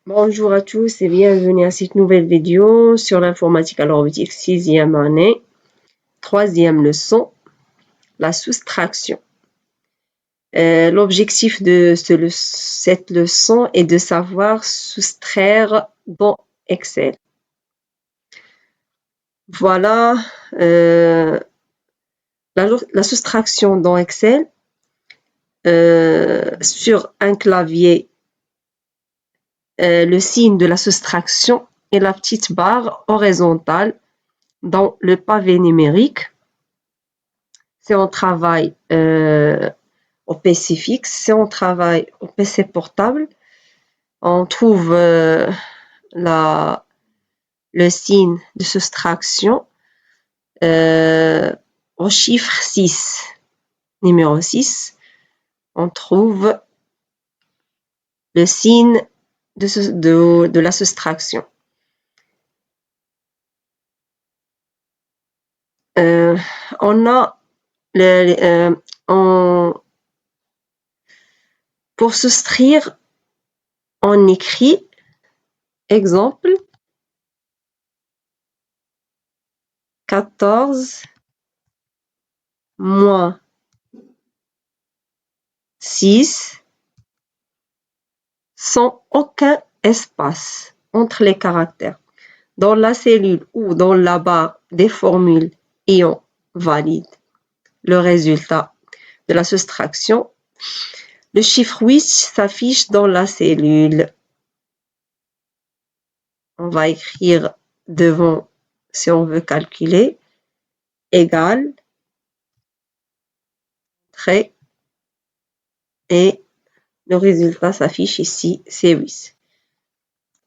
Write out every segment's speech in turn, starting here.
Bonjour à tous et bienvenue à cette nouvelle vidéo sur l'informatique à robotique 6e année, 3e leçon, la soustraction. L'objectif de cette leçon est de savoir soustraire dans Excel. Voilà la soustraction dans Excel sur un clavier. Le signe de la soustraction est la petite barre horizontale dans le pavé numérique. Si on travaille au PC fixe, si on travaille au PC portable, on trouve le signe de soustraction au chiffre 6, numéro 6. On trouve le signe de la soustraction. On a pour soustraire, on écrit exemple 14 moins 6 sans aucun espace entre les caractères. Dans la cellule ou dans la barre des formules et on valide le résultat de la soustraction, le chiffre 8 s'affiche dans la cellule. On va écrire devant, si on veut calculer, égal, trait, et le résultat s'affiche ici, c'est 8.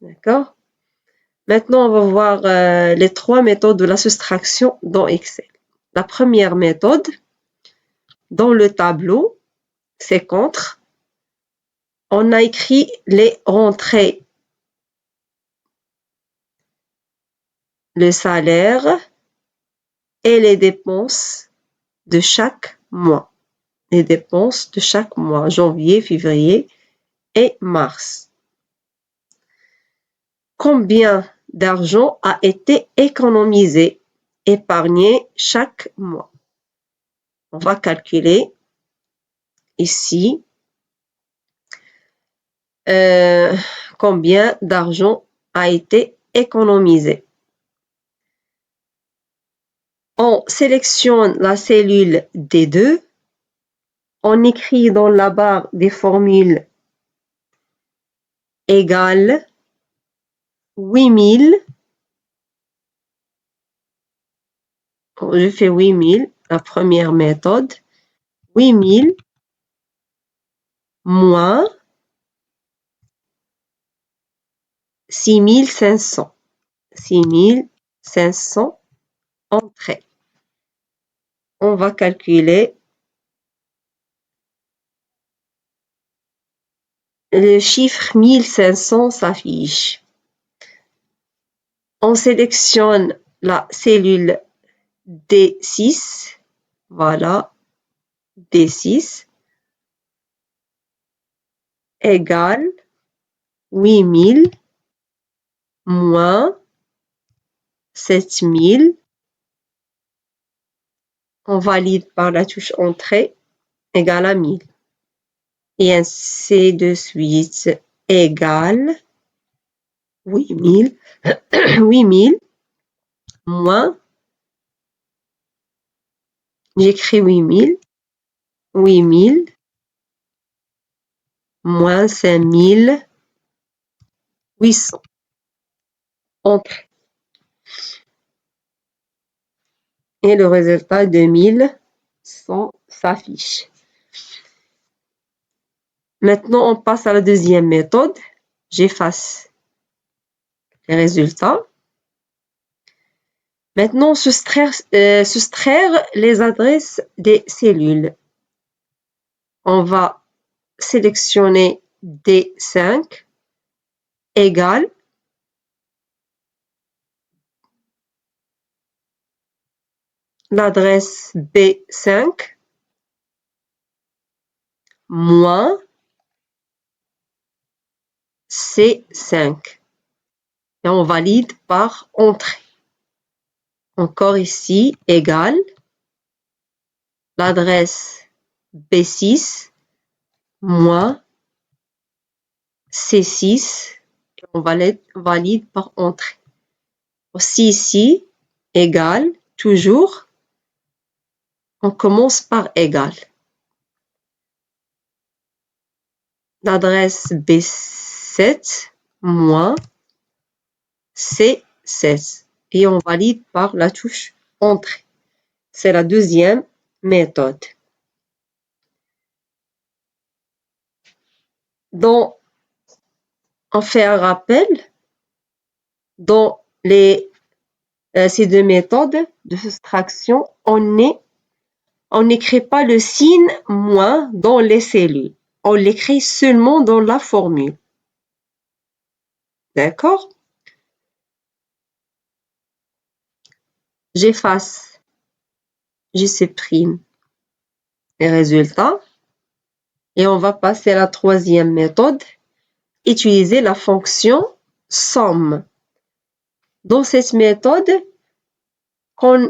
D'accord? Maintenant, on va voir les 3 méthodes de la soustraction dans Excel. La première méthode, dans le tableau, c'est contre. On a écrit les rentrées, le salaire et les dépenses de chaque mois. Les dépenses de chaque mois, janvier, février et mars. Combien d'argent a été économisé, épargné chaque mois? On va calculer ici combien d'argent a été économisé. On sélectionne la cellule D2. On écrit dans la barre des formules égale 8000. Je fais 8000, la première méthode. 8000 moins 6500. 6500 entrées. On va calculer le chiffre 1500 s'affiche. On sélectionne la cellule D6. Voilà, D6 égale 8000 moins 7000. On valide par la touche entrée égale à 1000. Et ainsi de suite égale 8000 moins, j'écris 8000 moins 5800 entrées. Et le résultat de 1100 s'affiche. Maintenant, on passe à la deuxième méthode. J'efface les résultats. Maintenant, soustraire les adresses des cellules. On va sélectionner D5 égale l'adresse B5 moins c'est 5. Et on valide par entrée. Encore ici, égale l'adresse B6 moins C6. Et on valide par entrée. Aussi ici, égale, toujours, on commence par égal. L'adresse B7 moins C16. Et on valide par la touche entrée. C'est la deuxième méthode. Donc, on fait un rappel. Dans ces deux méthodes de soustraction, on n'écrit pas le signe moins dans les cellules. On l'écrit seulement dans la formule. D'accord? J'efface, je supprime les résultats. Et on va passer à la troisième méthode. Utiliser la fonction somme. Dans cette méthode, quand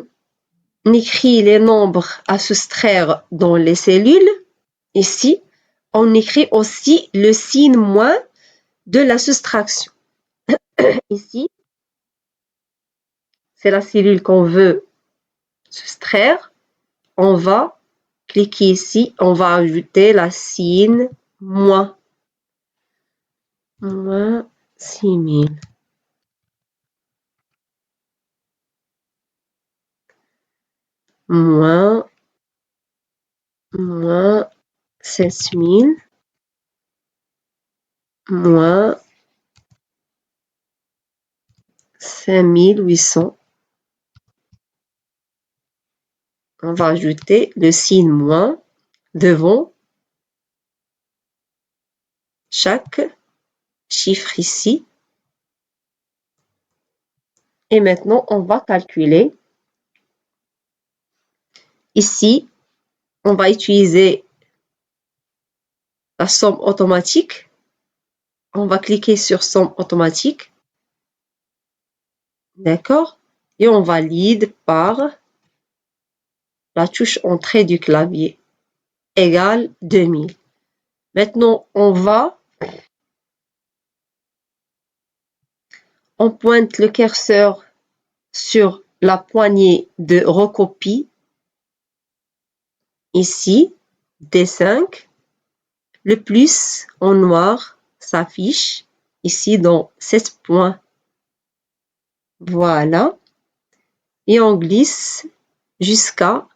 on écrit les nombres à soustraire dans les cellules, ici, on écrit aussi le signe moins de la soustraction. Ici, c'est la cellule qu'on veut soustraire. On va cliquer ici, on va ajouter la signe moins. Moins 6000. Moins 7000. Moins 5800. On va ajouter le signe moins devant chaque chiffre ici. Et maintenant, on va calculer. Ici, on va utiliser la somme automatique. On va cliquer sur somme automatique. D'accord? Et on valide par la touche entrée du clavier égale 2000. Maintenant, on pointe le curseur sur la poignée de recopie. Ici, D5. Le plus en noir s'affiche ici dans 7 points. Voilà. Et on glisse jusqu'à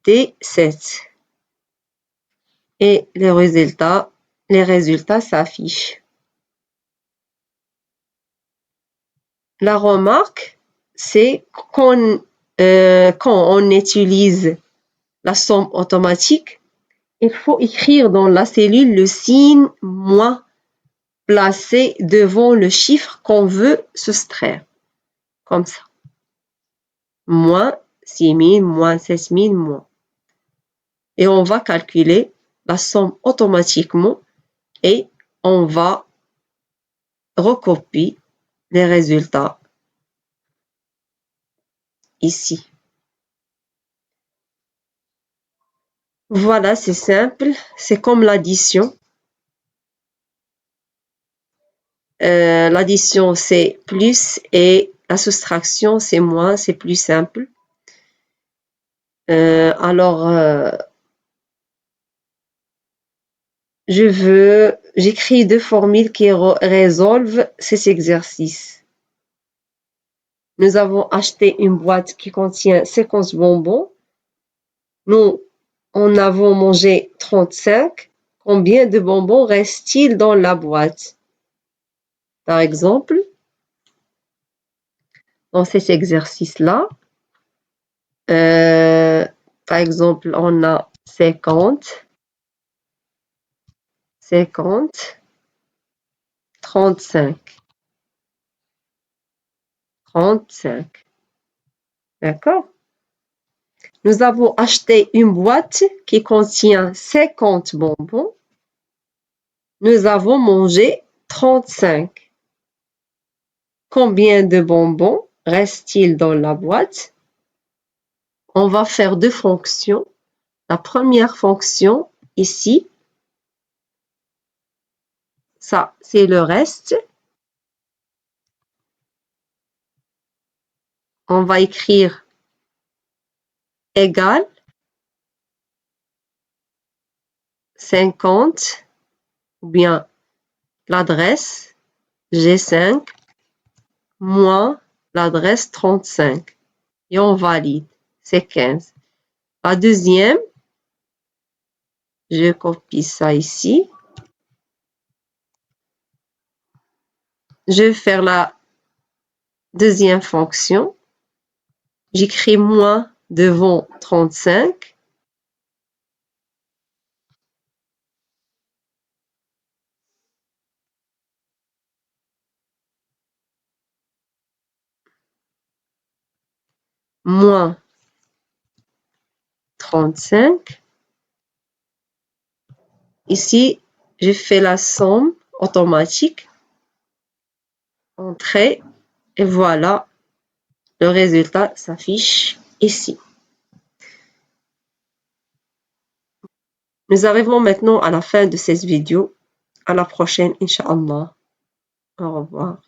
D7. Et les résultats s'affichent. La remarque, c'est quand on utilise la somme automatique, il faut écrire dans la cellule le signe moins placé devant le chiffre qu'on veut soustraire. Comme ça. Moins 6000, moins 16000, moins. Et on va calculer la somme automatiquement et on va recopier les résultats ici. Voilà, c'est simple. C'est comme l'addition. L'addition, c'est plus et la soustraction, c'est moins. C'est plus simple. J'écris deux formules qui résolvent ces exercices. Nous avons acheté une boîte qui contient 50 bonbons. Nous en avons mangé 35. Combien de bonbons reste-t-il dans la boîte? Par exemple, dans cet exercice-là, par exemple, on a 50, 35. 35. D'accord? Nous avons acheté une boîte qui contient 50 bonbons. Nous avons mangé 35. Combien de bonbons reste-t-il dans la boîte? On va faire deux fonctions. La première fonction, ici, ça, c'est le reste. On va écrire égal 50 ou bien l'adresse G5 moins l'adresse 35 et on valide, c'est 15. La deuxième, je copie ça ici. Je vais faire la deuxième fonction. J'écris moins devant 35. Moins 35. Ici, je fais la somme automatique. Entrée. Et voilà, le résultat s'affiche ici. Nous arrivons maintenant à la fin de cette vidéo. À la prochaine, Inch'Allah. Au revoir.